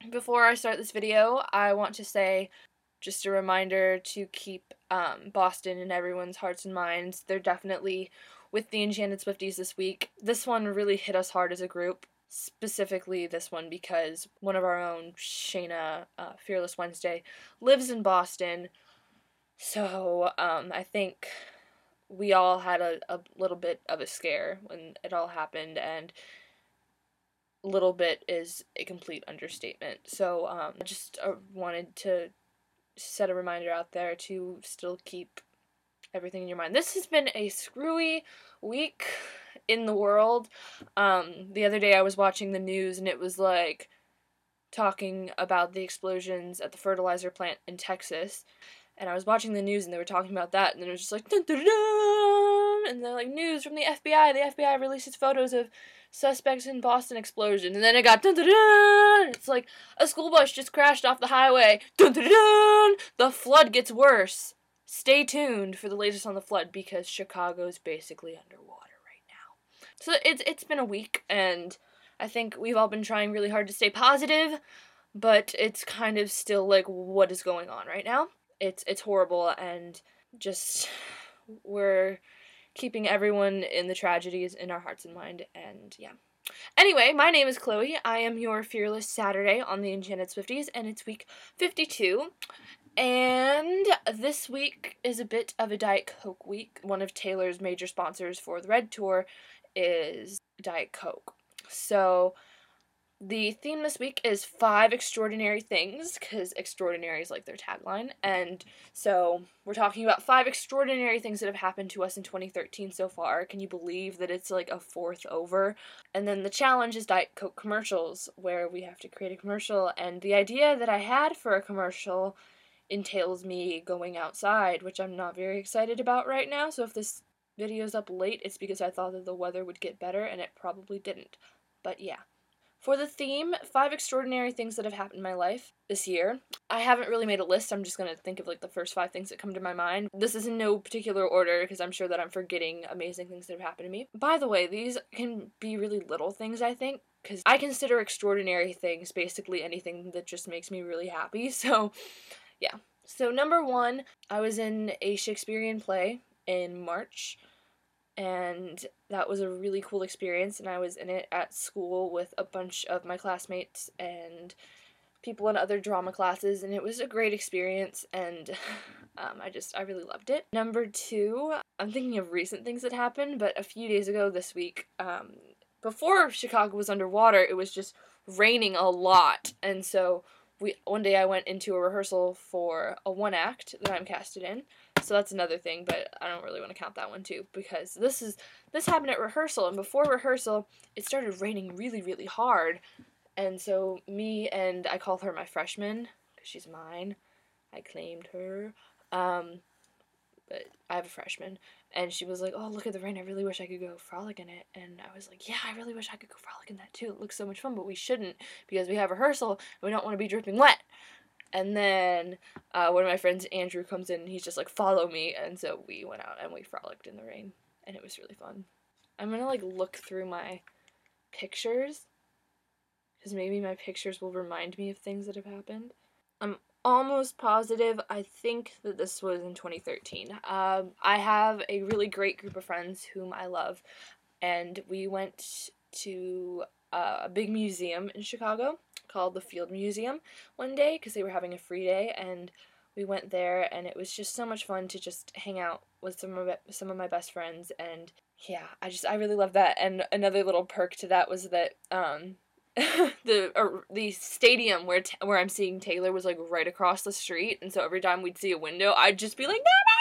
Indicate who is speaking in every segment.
Speaker 1: Before I start this video, I want to say just a reminder to keep Boston in everyone's hearts and minds. They're definitely with the Enchanted Swifties this week. This one really hit us hard as a group, specifically this one because one of our own, Shayna, Fearless Wednesday, lives in Boston. So I think we all had a little bit of a scare when it all happened, and little bit is a complete understatement. So I just wanted to set a reminder out there to still keep everything in your mind. This has been a screwy week in the world. The other day I was watching the news and it was like talking about the explosions at the fertilizer plant in Texas. And I was watching the news and they were talking about that, and then it was just like dun, dun, dun, and they're like, news from the FBI. The FBI releases photos of suspects in Boston explosion, and then it got dun, dun, dun. It's like a school bus just crashed off the highway. Dun, dun, dun. The flood gets worse. Stay tuned for the latest on the flood because Chicago's basically underwater right now. So it's been a week, and I think we've all been trying really hard to stay positive, but it's kind of still like, what is going on right now? It's horrible, and just we're keeping everyone in the tragedies in our hearts and mind, and yeah. Anyway, my name is Chloe. I am your Fearless Saturday on the Enchanted Swifties, and it's week 52. And this week is a bit of a Diet Coke week. One of Taylor's major sponsors for the Red Tour is Diet Coke. So the theme this week is 5 extraordinary things, because extraordinary is like their tagline, and so we're talking about 5 extraordinary things that have happened to us in 2013 so far. Can you believe that it's like a fourth over? And then the challenge is Diet Coke commercials, where we have to create a commercial, and the idea that I had for a commercial entails me going outside, which I'm not very excited about right now, so if this video's up late, it's because I thought that the weather would get better, and it probably didn't. But yeah. For the theme, 5 extraordinary things that have happened in my life this year. I haven't really made a list. I'm just going to think of like the first 5 things that come to my mind. This is in no particular order because I'm sure that I'm forgetting amazing things that have happened to me. By the way, these can be really little things, I think, because I consider extraordinary things basically anything that just makes me really happy. So, yeah. So, number 1, I was in a Shakespearean play in March. And that was a really cool experience, and I was in it at school with a bunch of my classmates and people in other drama classes, and it was a great experience, and I really loved it. Number 2, I'm thinking of recent things that happened, but a few days ago this week, before Chicago was underwater, it was just raining a lot, and so one day I went into a rehearsal for a 1-act that I'm casted in. So that's another thing, but I don't really want to count that one too, because this happened at rehearsal, and before rehearsal, it started raining really, really hard, and so me and I call her my freshman, because she's mine, I claimed her, but I have a freshman, and she was like, oh, look at the rain, I really wish I could go frolic in it, and I was like, yeah, I really wish I could go frolic in that too, it looks so much fun, but we shouldn't, because we have rehearsal, and we don't want to be dripping wet. And then one of my friends, Andrew, comes in and he's just like, follow me. And so we went out and we frolicked in the rain. And it was really fun. I'm going to like look through my pictures, because maybe my pictures will remind me of things that have happened. I'm almost positive I think that this was in 2013. I have a really great group of friends whom I love. And we went to a big museum in Chicago called the Field Museum one day because they were having a free day, and we went there, and it was just so much fun to just hang out with some of my best friends, and yeah, I really love that. And another little perk to that was that the stadium where I'm seeing Taylor was like right across the street, and so every time we'd see a window, I'd just be like, no, no,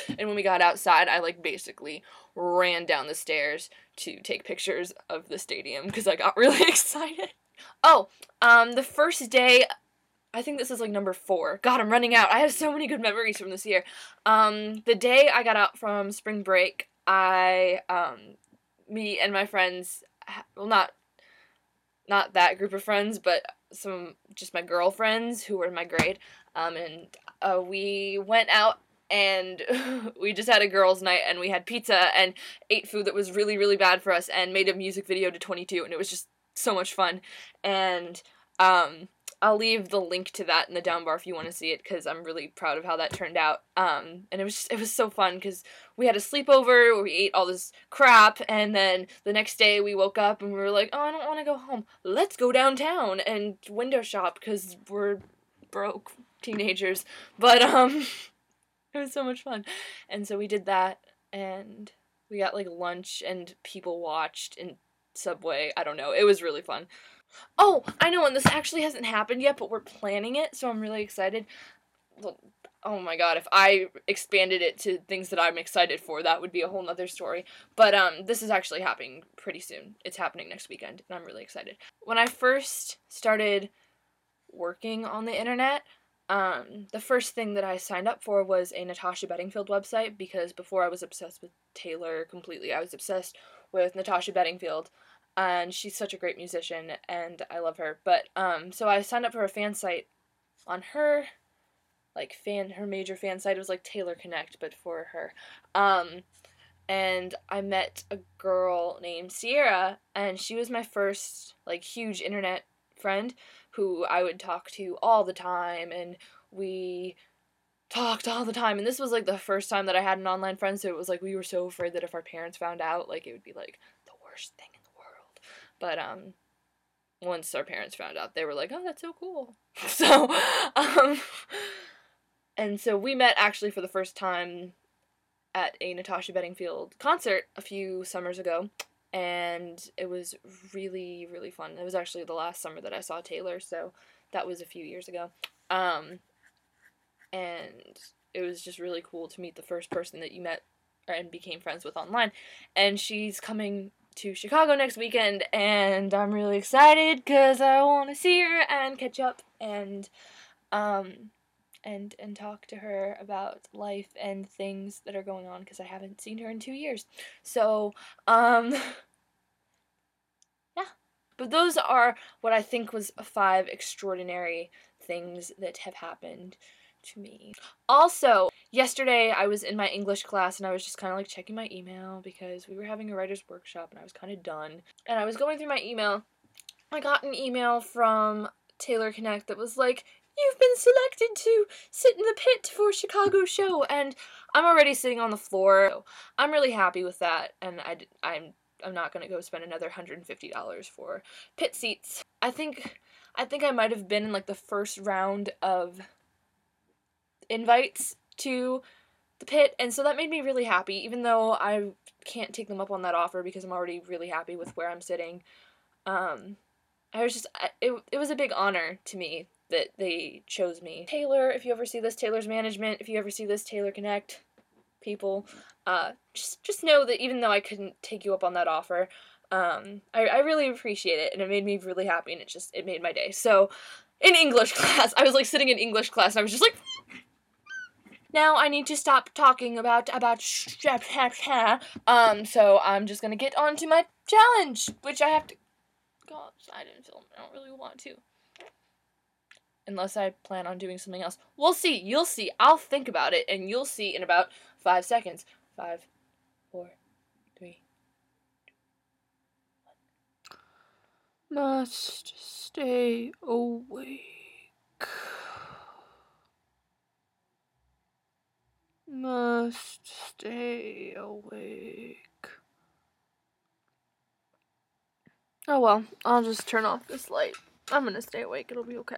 Speaker 1: no, no. And when we got outside, I like basically ran down the stairs to take pictures of the stadium because I got really excited. Oh, the first day, I think this is like number 4. God, I'm running out. I have so many good memories from this year. The day I got out from spring break, me and my friends, well, not that group of friends, but just my girlfriends who were in my grade, and we went out and we just had a girls' night, and we had pizza and ate food that was really, really bad for us, and made a music video to 22, and it was just so much fun. And I'll leave the link to that in the down bar if you want to see it, because I'm really proud of how that turned out. And it was so fun, because we had a sleepover where we ate all this crap, and then the next day we woke up and we were like, oh, I don't want to go home. Let's go downtown and window shop, because we're broke teenagers. But, it was so much fun. And so we did that, and we got, like, lunch, and people watched in Subway. I don't know. It was really fun. Oh, I know, and this actually hasn't happened yet, but we're planning it, so I'm really excited. Well, oh my god, if I expanded it to things that I'm excited for, that would be a whole nother story. But, this is actually happening pretty soon. It's happening next weekend, and I'm really excited. When I first started working on the internet, the first thing that I signed up for was a Natasha Bedingfield website, because before I was obsessed with Taylor completely. I was obsessed with Natasha Bedingfield, and she's such a great musician, and I love her. But, so I signed up for a fan site on her, like, her major fan site. It was like Taylor Connect, but for her. And I met a girl named Sierra, and she was my first, like, huge internet friend who I would talk to all the time, and we talked all the time. And this was, like, the first time that I had an online friend, so it was like we were so afraid that if our parents found out, like, it would be, like, the worst thing in the world. But, once our parents found out, they were like, oh, that's so cool. So, and so we met actually for the first time at a Natasha Bedingfield concert a few summers ago, and it was really, really fun. It was actually the last summer that I saw Taylor, so that was a few years ago. And it was just really cool to meet the first person that you met and became friends with online. And she's coming to Chicago next weekend, and I'm really excited because I want to see her and catch up and talk to her about life and things that are going on, because I haven't seen her in 2 years. So, yeah. But those are what I think was 5 extraordinary things that have happened to me. Also, yesterday I was in my English class, and I was just kind of like checking my email because we were having a writer's workshop and I was kind of done. And I was going through my email. I got an email from Taylor Connect that was like, you've been selected to sit in the pit for Chicago show, and I'm already sitting on the floor. So I'm really happy with that, and I'm not gonna go spend another $150 for pit seats. I think I might have been in, like, the first round of invites to the pit, and so that made me really happy, even though I can't take them up on that offer because I'm already really happy with where I'm sitting. It was a big honor to me that they chose me. Taylor, if you ever see this, Taylor's management, if you ever see this, Taylor Connect people, just know that even though I couldn't take you up on that offer, I really appreciate it, and it made me really happy, and it made my day. So, in English class, I was, like, sitting in English class, and I was just like, now I need to stop talking about so I'm just gonna get on to my challenge, which I have to go outside and film. I don't really want to. Unless I plan on doing something else. We'll see. You'll see. I'll think about it, and you'll see in about 5 seconds. 5, 4, 3, 2, 1. Must stay awake. Must stay awake. Oh well, I'll just turn off this light. I'm gonna stay awake. It'll be okay.